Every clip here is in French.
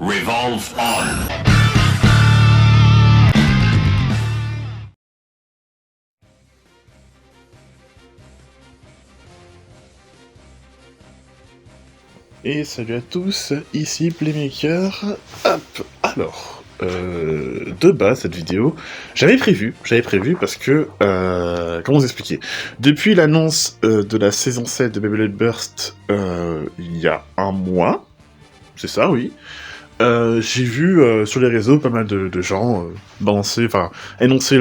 Revolve on! Et salut à tous, ici Playmaker. Hop, alors, de base cette vidéo, j'avais prévu parce que, comment vous expliquer, depuis l'annonce de la saison 7 de Beyblade Burst, il y a un mois, c'est ça, oui, j'ai vu sur les réseaux pas mal de gens balancer, enfin, énoncer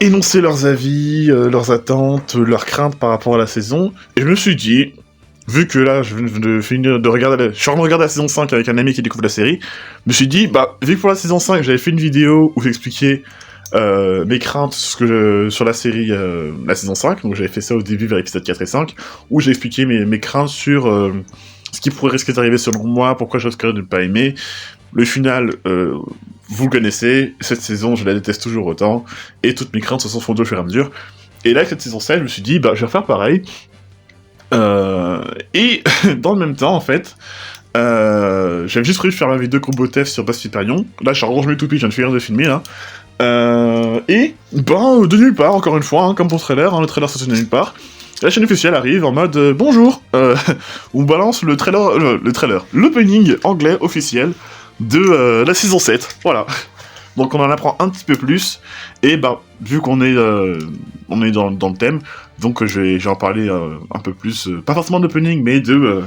énoncer leurs avis, leurs attentes, leurs craintes par rapport à la saison, et je me suis dit, vu que là, je viens de finir de regarder je suis en train de regarder la saison 5 avec un ami qui découvre la série, je me suis dit, bah, vu que pour la saison 5, j'avais fait une vidéo où j'expliquais mes craintes sur la série, la saison 5, donc j'avais fait ça au début vers l'épisode 4 et 5, où j'ai expliqué mes craintes sur ce qui pourrait risquer d'arriver selon moi, pourquoi je risquerais de ne pas aimer. Le final, vous le connaissez, cette saison, je la déteste toujours autant, et toutes mes craintes se sont fondées au fur et à mesure. Et là, avec cette saison 7, je me suis dit, bah, je vais faire pareil. Et dans le même temps, en fait, j'avais juste prévu de faire ma vidéo combo test sur Bass Hyperion. Là, je range mes toupies, je viens de finir de filmer, là. Et, ben, de nulle part, encore une fois, hein, comme pour le trailer sorti de nulle part. La chaîne officielle arrive en mode bonjour, on balance l'opening anglais officiel de la saison 7, voilà. Donc on en apprend un petit peu plus, et bah, vu qu'on est dans le thème, donc je vais en parler un peu plus, pas forcément d'opening, mais de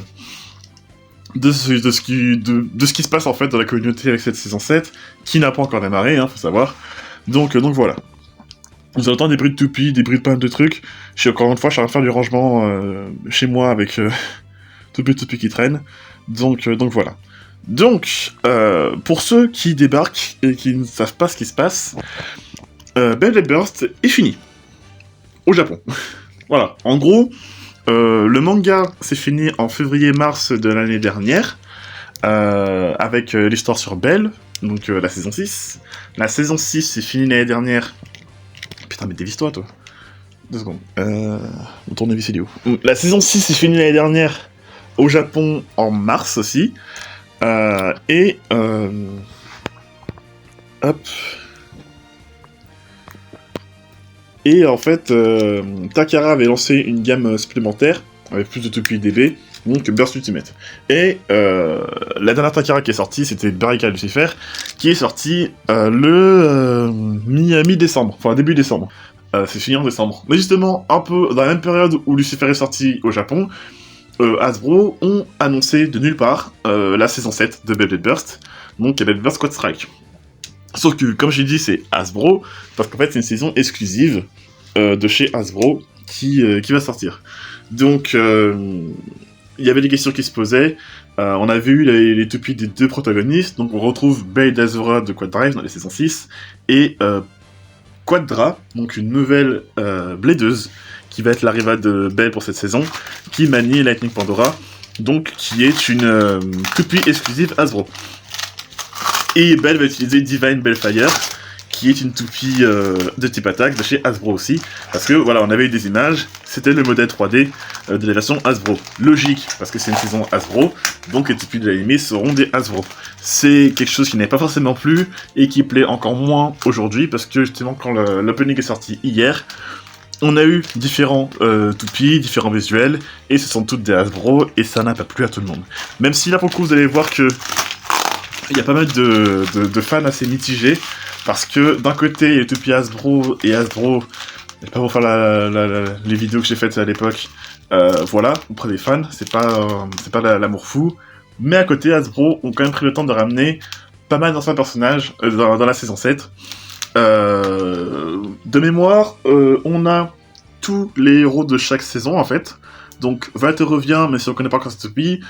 ce qui se passe en fait dans la communauté avec cette saison 7, qui n'a pas encore démarré, hein, faut savoir. Donc voilà. Vous entendez des bruits de toupies, des bruits de pas mal de trucs. Encore une fois, je suis en train de faire du rangement chez moi avec toutes les toupies qui traînent. Donc voilà. Donc, pour ceux qui débarquent et qui ne savent pas ce qui se passe, Beyblade Burst est fini. Au Japon. Voilà. En gros, le manga s'est fini en février-mars de l'année dernière, avec l'histoire sur Belle, donc la saison 6. La saison 6 s'est finie l'année dernière. Putain, mais dévisse-toi, toi. 2 secondes. Mon tournevis, il est où ? La saison 6 s'est finie l'année dernière au Japon en mars aussi. Hop. Et en fait, Takara avait lancé une gamme supplémentaire avec plus de toupies DB, donc Burst Ultimate. Et la dernière Takara qui est sortie, c'était Barricade Lucifer, qui est sortie le mi-décembre, enfin début décembre. C'est fini en décembre. Mais justement, un peu dans la même période où Lucifer est sorti au Japon, Hasbro ont annoncé de nulle part la saison 7 de Beyblade Burst, donc Beyblade Burst Quad Strike. Sauf que, comme j'ai dit, c'est Hasbro, parce qu'en fait c'est une saison exclusive de chez Hasbro qui va sortir. Donc, il y avait des questions qui se posaient. On a vu les toupies des deux protagonistes, donc on retrouve Beyblade Azura de Quad Drive dans les saisons 6, et Quaddra, donc une nouvelle bladeuse, qui va être l'arrivée de Belle pour cette saison, qui manie Lightning Pandora, donc qui est une toupie exclusive Hasbro. Et Belle va utiliser Divine Bellfire, qui est une toupie de type attaque de chez Hasbro aussi, parce que voilà, on avait eu des images, c'était le modèle 3D de la version Hasbro. Logique, parce que c'est une saison Hasbro, donc les toupies de l'anime seront des Hasbro. C'est quelque chose qui n'est pas forcément plu, et qui plaît encore moins aujourd'hui, parce que justement quand l'opening est sorti hier, on a eu différents toupies, différents visuels, et ce sont toutes des Hasbro, et ça n'a pas plu à tout le monde. Même si là pour le coup vous allez voir que il y a pas mal de fans assez mitigés, parce que d'un côté, il y a les toupies Hasbro, et Hasbro, je vais pas vous faire les vidéos que j'ai faites à l'époque, voilà, auprès des fans, c'est pas l'amour fou, mais à côté, Hasbro ont quand même pris le temps de ramener pas mal d'anciens personnages dans la saison 7. De mémoire, on a tous les héros de chaque saison, en fait, donc Valte revient, mais si on connaît pas encore cette toupie,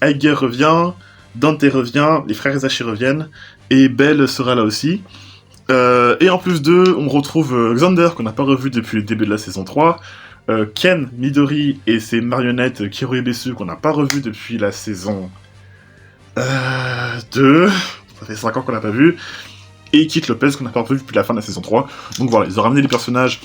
Aiger revient, Dante revient, les frères Ezashi reviennent, et Belle sera là aussi. Et en plus d'eux, on retrouve Xander, qu'on n'a pas revu depuis le début de la saison 3, Ken, Midori et ses marionnettes Kiro et Bessu, qu'on n'a pas revu depuis la saison 2, ça fait 5 ans qu'on n'a pas vu, et Kit Lopez, qu'on n'a pas revu depuis la fin de la saison 3. Donc voilà, ils ont ramené les personnages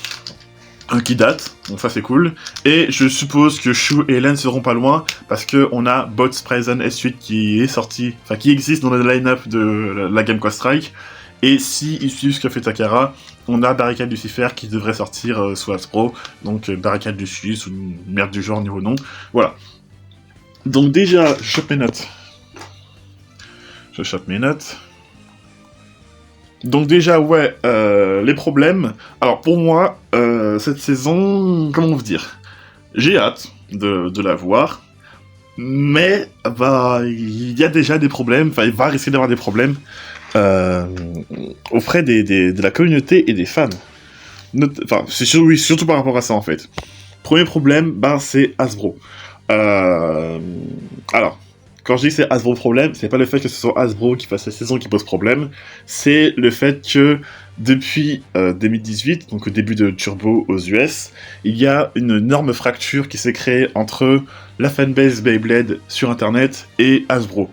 qui date, donc ça c'est cool. Et je suppose que Shu et Helen seront pas loin, parce que on a Bots Present S8 qui est sorti, enfin qui existe dans le line-up de la Game Quest Strike. Et si ils suivent ce qu'a fait Takara, on a Barricade Lucifer qui devrait sortir sous Hasbro, donc Barricade du Suisse ou une merde du genre niveau nom. Voilà. Donc déjà, je chope mes notes. Je chope mes notes. Donc déjà, ouais, les problèmes. Alors pour moi, cette saison, comment vous dire, j'ai hâte de la voir, mais bah il y a déjà des problèmes, enfin il va risquer d'avoir des problèmes auprès de la communauté et des fans. Enfin, oui, surtout par rapport à ça en fait. Premier problème, ben c'est Hasbro. Alors, quand je dis que c'est Hasbro problème, c'est pas le fait que ce soit Hasbro qui fasse la saison qui pose problème, c'est le fait que depuis 2018, donc au début de Turbo aux US, il y a une énorme fracture qui s'est créée entre la fanbase Beyblade sur internet et Hasbro.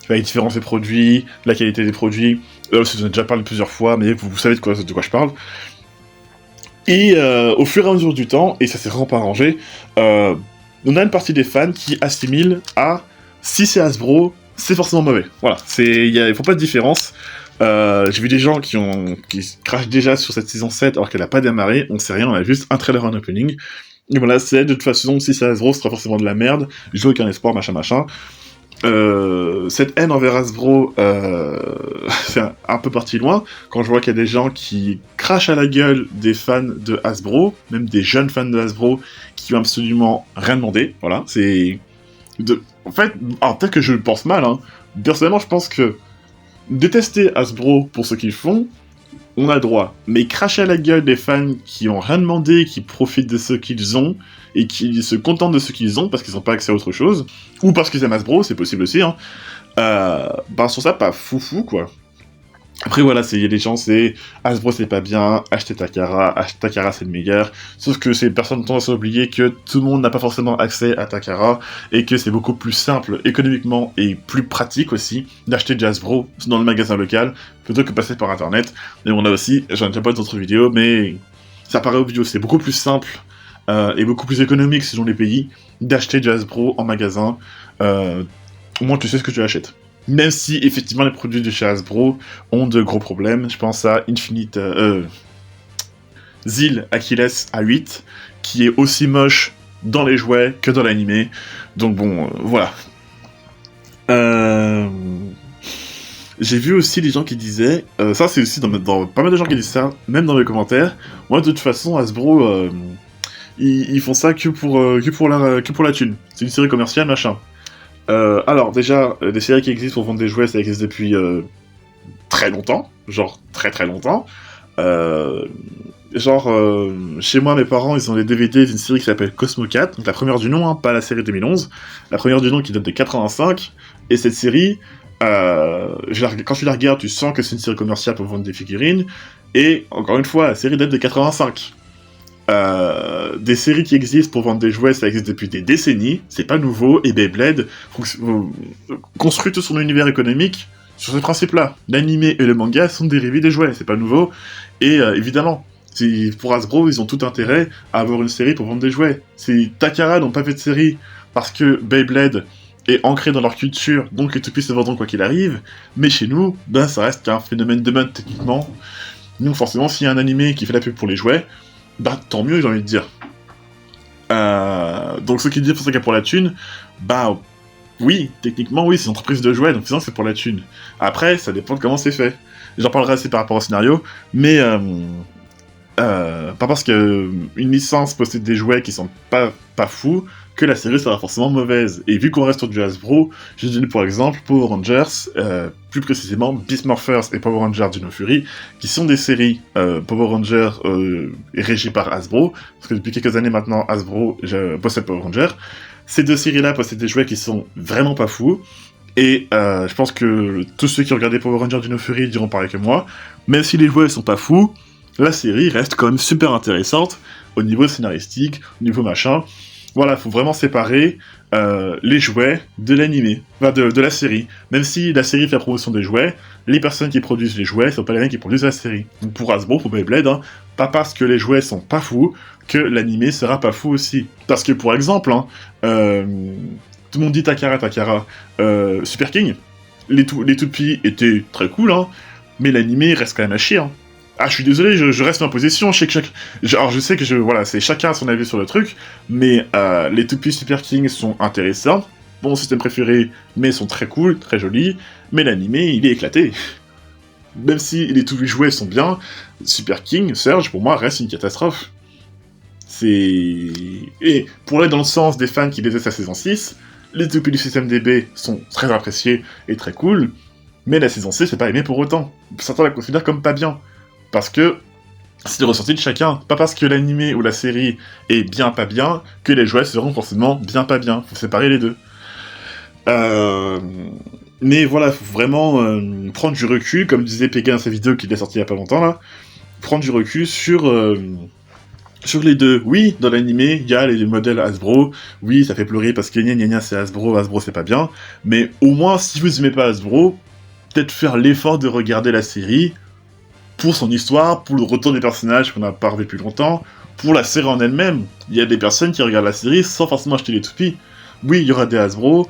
La différence des produits, la qualité des produits, j'en ai déjà parlé plusieurs fois, mais vous savez de quoi je parle. Et au fur et à mesure du temps, et ça s'est vraiment pas arrangé, on a une partie des fans qui assimilent à si c'est Hasbro, c'est forcément mauvais. Voilà, il faut pas de différence. J'ai vu des gens qui crachent déjà sur cette saison 7 alors qu'elle a pas démarré, on sait rien, on a juste un trailer en opening. Et voilà, c'est de toute façon, si c'est Hasbro, ce sera forcément de la merde, je joue avec un espoir, machin. Cette haine envers Hasbro, c'est un peu parti loin, quand je vois qu'il y a des gens qui crachent à la gueule des fans de Hasbro, même des jeunes fans de Hasbro, qui ont absolument rien demandé, voilà, En fait, alors peut-être que je le pense mal, hein, personnellement je pense que détester Hasbro pour ce qu'ils font, on a le droit, mais cracher à la gueule des fans qui ont rien demandé, qui profitent de ce qu'ils ont, et qui se contentent de ce qu'ils ont parce qu'ils n'ont pas accès à autre chose, ou parce qu'ils aiment Hasbro, c'est possible aussi, hein, sur ça, pas foufou, quoi. Après voilà, il y a des gens, c'est Hasbro c'est pas bien, achetez Takara c'est le meilleur, sauf que ces personnes ont tendance à oublier que tout le monde n'a pas forcément accès à Takara, et que c'est beaucoup plus simple économiquement et plus pratique aussi d'acheter du Hasbro dans le magasin local, plutôt que passer par internet. Et on a aussi, j'en ai déjà pas d'autres vidéos, mais ça paraît obvious, c'est beaucoup plus simple et beaucoup plus économique selon les pays d'acheter du Hasbro en magasin, au moins tu sais ce que tu achètes. Même si, effectivement, les produits de chez Hasbro ont de gros problèmes. Je pense à Zil Achilles A8, qui est aussi moche dans les jouets que dans l'animé. Donc bon, voilà. J'ai vu aussi des gens qui disaient... ça, c'est aussi dans pas mal de gens qui disent ça, même dans les commentaires. Moi, de toute façon, Hasbro, ils font ça que pour la thune. C'est une série commerciale, machin. Alors déjà, des séries qui existent pour vendre des jouets, ça existe depuis très longtemps, genre très longtemps. Chez moi, mes parents, ils ont les DVD d'une série qui s'appelle Cosmo 4, donc la première du nom, hein, pas la série 2011, la première du nom qui date de 85, et cette série, quand tu la regardes, tu sens que c'est une série commerciale pour vendre des figurines, et encore une fois, la série date de 85. Des séries qui existent pour vendre des jouets, ça existe depuis des décennies, c'est pas nouveau, et Beyblade construit tout son univers économique sur ce principe-là. L'animé et le manga sont dérivés des jouets, c'est pas nouveau, et évidemment, pour Hasbro, ils ont tout intérêt à avoir une série pour vendre des jouets. Takara n'ont pas fait de série parce que Beyblade est ancré dans leur culture, donc les toupies se vendront quoi qu'il arrive, mais chez nous, ça reste qu'un phénomène de mode techniquement. Donc forcément, s'il y a un animé qui fait la pub pour les jouets, tant mieux, j'ai envie de dire. Donc ceux qui disent pour ça qu'il y a pour la thune, oui, techniquement oui, c'est une entreprise de jouets, donc sinon c'est pour la thune. Après, ça dépend de comment c'est fait. J'en parlerai assez par rapport au scénario, mais pas parce qu'une licence possède des jouets qui sont pas fous, que la série sera forcément mauvaise. Et vu qu'on reste sur du Hasbro, j'ai donné pour exemple Power Rangers, plus précisément Beast Morphers et Power Rangers Dino Fury, qui sont des séries Power Rangers régies par Hasbro, parce que depuis quelques années maintenant, Hasbro possède Power Rangers. Ces deux séries-là possèdent des jouets qui sont vraiment pas fous, et je pense que tous ceux qui regardaient Power Rangers Dino Fury diront pareil que moi, même si les jouets sont pas fous, la série reste quand même super intéressante, au niveau scénaristique, au niveau machin. Voilà, faut vraiment séparer les jouets de l'animé, de la série. Même si la série fait la promotion des jouets, les personnes qui produisent les jouets sont pas les mêmes qui produisent la série. Donc pour Hasbro, pour Beyblade, pas parce que les jouets sont pas fous, que l'animé sera pas fou aussi. Parce que, pour exemple, hein, tout le monde dit Takara, Super King, les toupies étaient très cool, hein, mais l'animé reste quand même à chier, hein. Ah, je suis désolé, je reste en position, je sais que voilà, c'est chacun a son avis sur le truc, mais les toupies Super King sont intéressants, mon système préféré, mais sont très cool, très jolis, mais l'animé, il est éclaté. Même si les toupies jouets sont bien, Super King, Surge, pour moi, reste une catastrophe. Et pour aller dans le sens des fans qui détestent la saison 6, les toupies du système DB sont très appréciés et très cool, mais la saison 6 c'est pas aimé pour autant. Certains la considèrent comme pas bien. Parce que c'est le ressenti de chacun. Pas parce que l'animé ou la série est bien pas bien, que les jouets seront forcément bien pas bien. Faut séparer les deux. Mais voilà, faut vraiment prendre du recul, comme disait Pega dans sa vidéo qu'il a sorti il y a pas longtemps là, prendre du recul sur les deux. Oui, dans l'animé, il y a les modèles Hasbro, oui, ça fait pleurer parce que gna c'est Hasbro c'est pas bien, mais au moins, si vous aimez pas Hasbro, peut-être faire l'effort de regarder la série, pour son histoire, pour le retour des personnages qu'on n'a pas revu depuis longtemps, pour la série en elle-même. Il y a des personnes qui regardent la série sans forcément acheter les toupies. Oui, il y aura des Hasbro,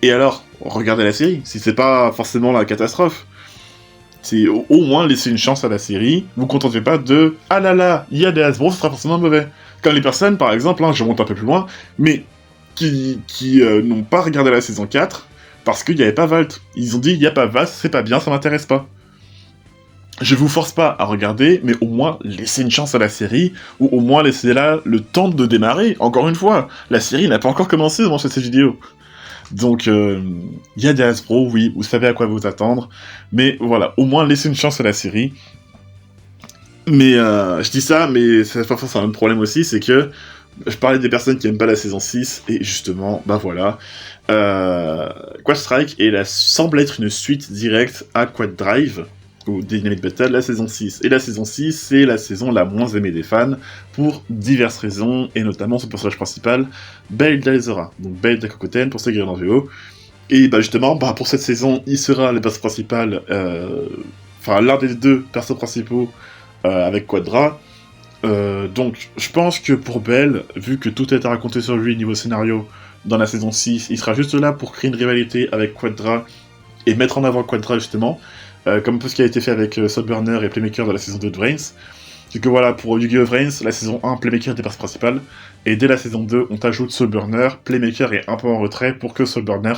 et alors, regardez la série, si c'est pas forcément la catastrophe. C'est au moins laisser une chance à la série, vous contentez pas de « Ah là là, il y a des Hasbro, ce sera forcément mauvais ». Comme les personnes, par exemple, hein, je monte un peu plus loin, mais qui n'ont pas regardé la saison 4, parce qu'il n'y avait pas Valt. Ils ont dit « Il n'y a pas Valt, c'est pas bien, ça m'intéresse pas ». Je vous force pas à regarder, mais au moins laissez une chance à la série, ou au moins laissez-la le temps de démarrer. Encore une fois, la série n'a pas encore commencé devant cette vidéo. Donc, il y a des Hasbro, oui, vous savez à quoi vous attendre, mais voilà, au moins laissez une chance à la série. Mais je dis ça, mais parfois c'est un autre problème aussi, c'est que je parlais des personnes qui aiment pas la saison 6, et justement, bah voilà, Quad Strike semble être une suite directe à Quad Drive, ou Dynamite Battle, la saison 6. Et la saison 6, c'est la saison la moins aimée des fans, pour diverses raisons, et notamment son personnage principal, Bale Dalizora. Donc Bale de la Cocotaine, pour ceux qui regardent en VO. Et bah justement, bah pour cette saison, il sera le personnage principal, enfin l'un des deux personnages principaux avec Quadra. Donc je pense que pour Bale, vu que tout a été raconté sur lui niveau scénario dans la saison 6, il sera juste là pour créer une rivalité avec Quadra, et mettre en avant Quadra justement. Comme tout ce qui a été fait avec Soulburner et Playmaker de la saison 2 de Vrains. C'est que voilà, pour Yu-Gi-Oh! Vrains, la saison 1, Playmaker était personnage principal, et dès la saison 2, on t'ajoute Soulburner, Playmaker est un peu en retrait pour que Soulburner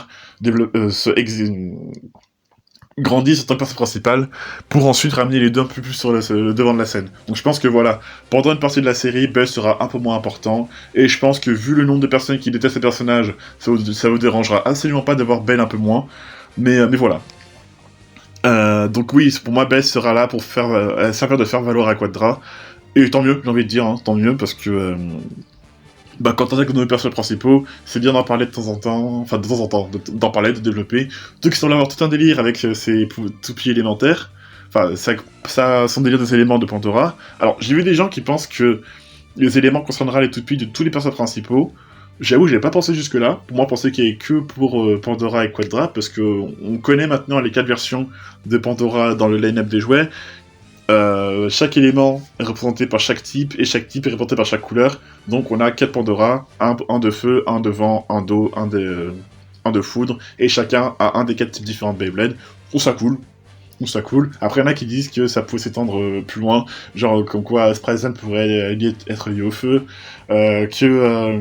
grandisse en tant que personnage principal, pour ensuite ramener les deux un peu plus sur le devant de la scène. Donc je pense que voilà, pendant une partie de la série, Bell sera un peu moins important, et je pense que vu le nombre de personnes qui détestent ces personnages, ça vous dérangera absolument pas d'avoir Bell un peu moins, mais voilà. Donc oui, pour moi, Bess sera là pour servir de faire valoir à Quadra, et tant mieux, j'ai envie de dire, hein, tant mieux, parce que quand on a que nos personnages principaux, c'est bien d'en parler de temps en temps, d'en parler, de développer. Ceux qui semblent avoir tout un délire avec ces toupies élémentaires, enfin, ça sont délire des éléments de Pandora. Alors, j'ai vu des gens qui pensent que les éléments concernera les toupies de tous les personnages principaux. J'avoue, j'avais pas pensé jusque-là. Pour moi, penser qu'il y avait que pour Pandora et Quadra, parce que on connaît maintenant les 4 versions de Pandora dans le line-up des jouets. Chaque élément est représenté par chaque type, et chaque type est représenté par chaque couleur. Donc on a 4 Pandora, un de feu, un de vent, un d'eau, un de foudre, et chacun a un des 4 types différents de Beyblade. Je trouve ça cool. Après, il y en a qui disent que ça pouvait s'étendre plus loin, genre comme quoi Sprayzan pourrait être lié au feu, que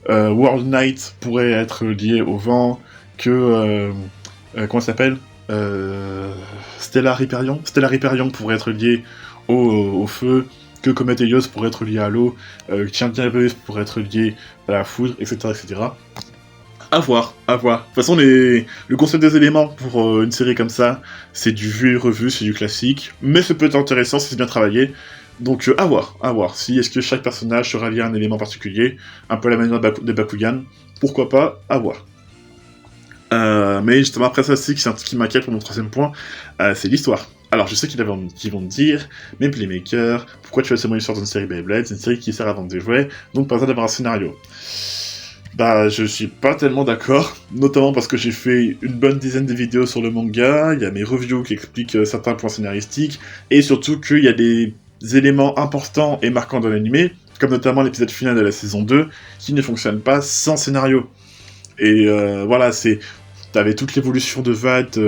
World Knight pourrait être lié au vent, que... comment ça s'appelle Stellar Hyperion pourrait être lié au feu, que Comet Helios pourrait être lié à l'eau, Tiantiabus pourrait être lié à la foudre, etc. etc. À voir. De toute façon, le concept des éléments pour une série comme ça, c'est du vu et revu, c'est du classique, mais ça peut être intéressant si c'est bien travaillé. Donc à voir. Si est-ce que chaque personnage sera lié à un élément particulier, un peu à la manière des Bakugan, pourquoi pas, à voir. Mais justement après ça aussi, c'est un truc qui m'inquiète pour mon troisième point, c'est l'histoire. Alors je sais qu'ils vont me dire, mais Playmaker, pourquoi tu fais seulement l'histoire d'une série Beyblade, c'est une série qui sert à vendre des jouets, donc pas besoin d'avoir un scénario. Bah je suis pas tellement d'accord, notamment parce que j'ai fait une bonne dizaine de vidéos sur le manga, il y a mes reviews qui expliquent certains points scénaristiques, et surtout qu'il y a des éléments importants et marquants dans l'animé comme notamment l'épisode final de la saison 2, qui ne fonctionne pas sans scénario. Et voilà, t'avais toute l'évolution de Vat,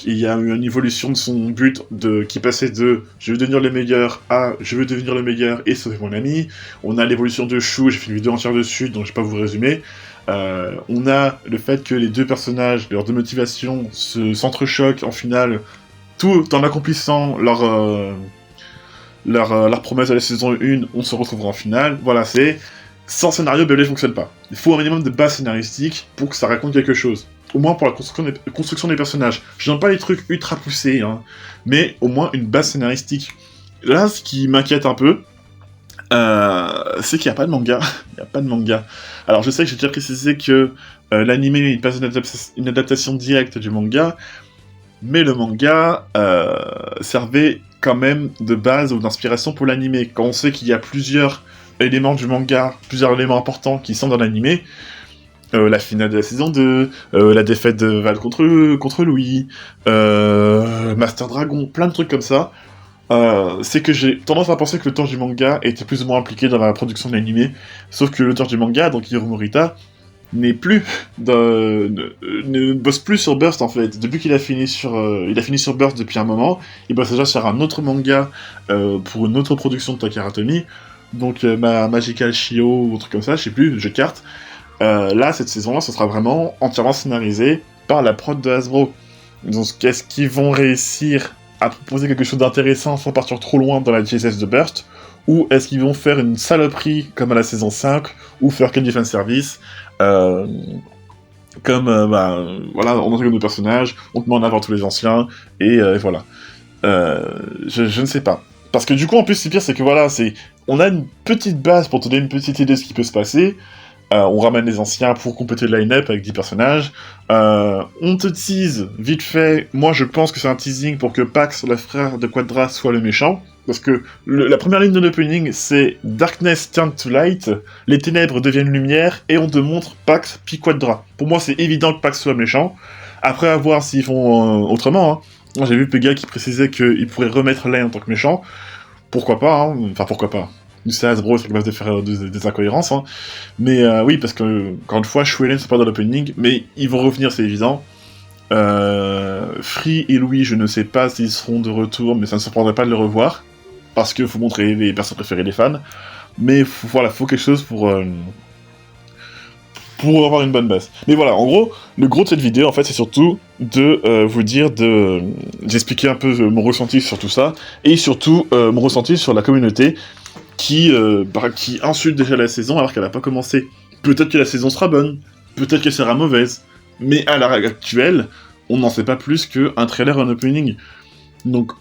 il y a eu une évolution de son but, qui passait de « je veux devenir le meilleur » à « je veux devenir le meilleur et sauver mon ami ». On a l'évolution de Shu, j'ai fait une vidéo entière dessus, donc je vais pas vous résumer. On a le fait que les deux personnages, leurs deux motivations, s'entrechoquent en finale, tout en accomplissant leur promesse à la saison 1, on se retrouvera en finale. Voilà, c'est... Sans scénario, Beyblade ne fonctionne pas. Il faut un minimum de base scénaristique pour que ça raconte quelque chose. Au moins pour la construction des personnages. Je n'aime pas les trucs ultra poussés, hein, mais au moins une base scénaristique. Là, ce qui m'inquiète un peu, c'est qu'il n'y a pas de manga. Il n'y a pas de manga. Alors, je sais que j'ai déjà précisé que l'anime n'est pas une adaptation directe du manga, mais le manga servait quand même de base ou d'inspiration pour l'anime. Quand on sait qu'il y a plusieurs éléments du manga, plusieurs éléments importants qui sont dans l'anime, la finale de la saison 2, la défaite de Val contre Louis, Master Dragon, plein de trucs comme ça, c'est que j'ai tendance à penser que l'auteur du manga était plus ou moins impliqué dans la production de l'anime, sauf que l'auteur du manga, donc Hiro Morita, ne bosse plus sur Burst en fait. Depuis qu'il a fini sur Burst depuis un moment, il bosse déjà sur un autre manga pour une autre production de Takara Tomy, donc Magical Shio ou un truc comme ça, je sais plus, jeu de cartes. Là, cette saison-là, ce sera vraiment entièrement scénarisé par la prod de Hasbro. Donc, est-ce qu'ils vont réussir à proposer quelque chose d'intéressant sans partir trop loin dans la GSS de Burst, ou est-ce qu'ils vont faire une saloperie comme à la saison 5, ou faire Candy Fan Service, voilà, on intègre nos personnages, on te met en avant tous les anciens, et voilà. Je ne sais pas. Parce que du coup, en plus, ce pire, c'est que voilà, on a une petite base pour te donner une petite idée de ce qui peut se passer. On ramène les anciens pour compléter le line-up avec 10 personnages. On te tease, vite fait. Moi, je pense que c'est un teasing pour que Pax, le frère de Quadra, soit le méchant. Parce que la première ligne de l'opening, c'est Darkness turns to light, les ténèbres deviennent lumière, et on te montre Pax puis Quadra. Pour moi, c'est évident que Pax soit méchant. Après, à voir s'ils font autrement. Hein. Moi, j'ai vu Pega qui précisait qu'il pourrait remettre Lane en tant que méchant. Pourquoi pas, hein. Enfin, pourquoi pas. C'est Hasbro, c'est capable de faire des incohérences, hein. Mais oui, parce que, encore une fois, Shu et Lane sont pas dans l'opening, mais ils vont revenir, c'est évident. Free et Louis, je ne sais pas s'ils seront de retour, mais ça ne me surprendrait pas de les revoir, parce qu'il faut montrer les personnes préférées des fans. Mais voilà, faut quelque chose pour avoir une bonne base. Mais voilà, en gros, le gros de cette vidéo, en fait, c'est surtout de vous dire d'expliquer un peu mon ressenti sur tout ça, et surtout mon ressenti sur la communauté qui insulte déjà la saison alors qu'elle n'a pas commencé. Peut-être que la saison sera bonne, peut-être qu'elle sera mauvaise, mais à l'heure actuelle, on n'en sait pas plus qu'un trailer en opening. Donc,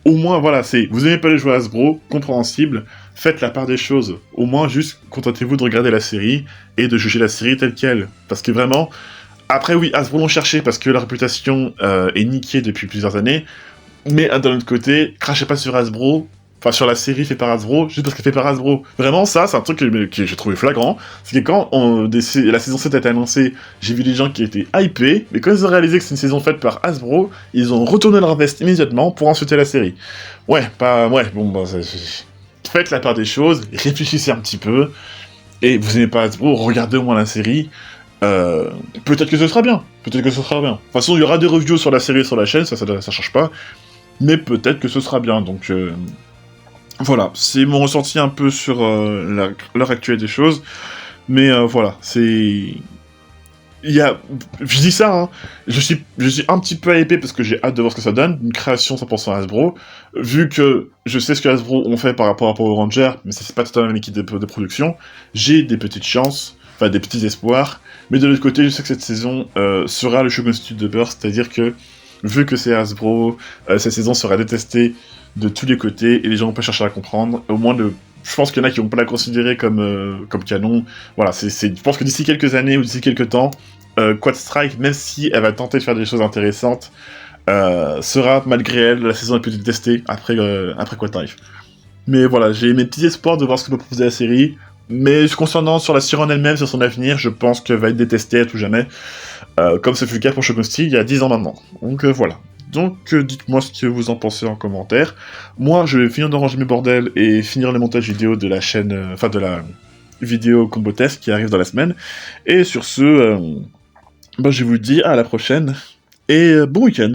au moins, voilà, vous aimez pas les jeux Hasbro, compréhensible, faites la part des choses. Au moins, juste, contentez-vous de regarder la série, et de juger la série telle qu'elle. Parce que vraiment, après oui, Hasbro l'ont cherché parce que la réputation est niquée depuis plusieurs années, mais d'un autre côté, crachez pas sur Hasbro, enfin sur la série faite par Hasbro, juste parce qu'elle fait par Hasbro. Vraiment, ça, c'est un truc que j'ai trouvé flagrant, c'est que quand la saison 7 a été annoncée, j'ai vu des gens qui étaient hypés, mais quand ils ont réalisé que c'est une saison faite par Hasbro, ils ont retourné leur veste immédiatement pour insulter la série. Faites la part des choses, réfléchissez un petit peu, et vous aimez pas Hasbro, regardez au moins la série. Peut-être que ce sera bien. De toute façon, il y aura des reviews sur la série et sur la chaîne, ça change pas. Mais peut-être que ce sera bien, donc voilà, c'est mon ressenti un peu sur l'heure actuelle des choses. Mais voilà, je dis ça, hein, je suis un petit peu hypé parce que j'ai hâte de voir ce que ça donne, une création 100% Hasbro, vu que je sais ce que Hasbro ont fait par rapport à Power Rangers, mais c'est pas totalement une équipe de production, j'ai des petites chances, enfin des petits espoirs, mais de l'autre côté, je sais que cette saison sera le Shogun Studio de Burst, c'est-à-dire que, vu que c'est Hasbro, cette saison sera détestée de tous les côtés, et les gens vont pas chercher à comprendre, au moins je pense qu'il y en a qui vont pas la considérer comme canon. Voilà, je pense que d'ici quelques années ou d'ici quelques temps, Quad Strike, même si elle va tenter de faire des choses intéressantes, sera malgré elle la saison la plus détestée après Quad Drive. Mais voilà, j'ai mes petits espoirs de voir ce que peut proposer la série. Mais concernant sur la série en elle-même, sur son avenir, je pense qu'elle va être détestée à tout jamais. Comme ce fut le cas pour Shogun Steel il y a 10 ans maintenant. Donc voilà. Donc dites-moi ce que vous en pensez en commentaire. Moi, je vais finir de ranger mes bordels et finir le montage vidéo de la chaîne, de la vidéo combo test qui arrive dans la semaine. Et sur ce, je vous dis à la prochaine et bon week-end.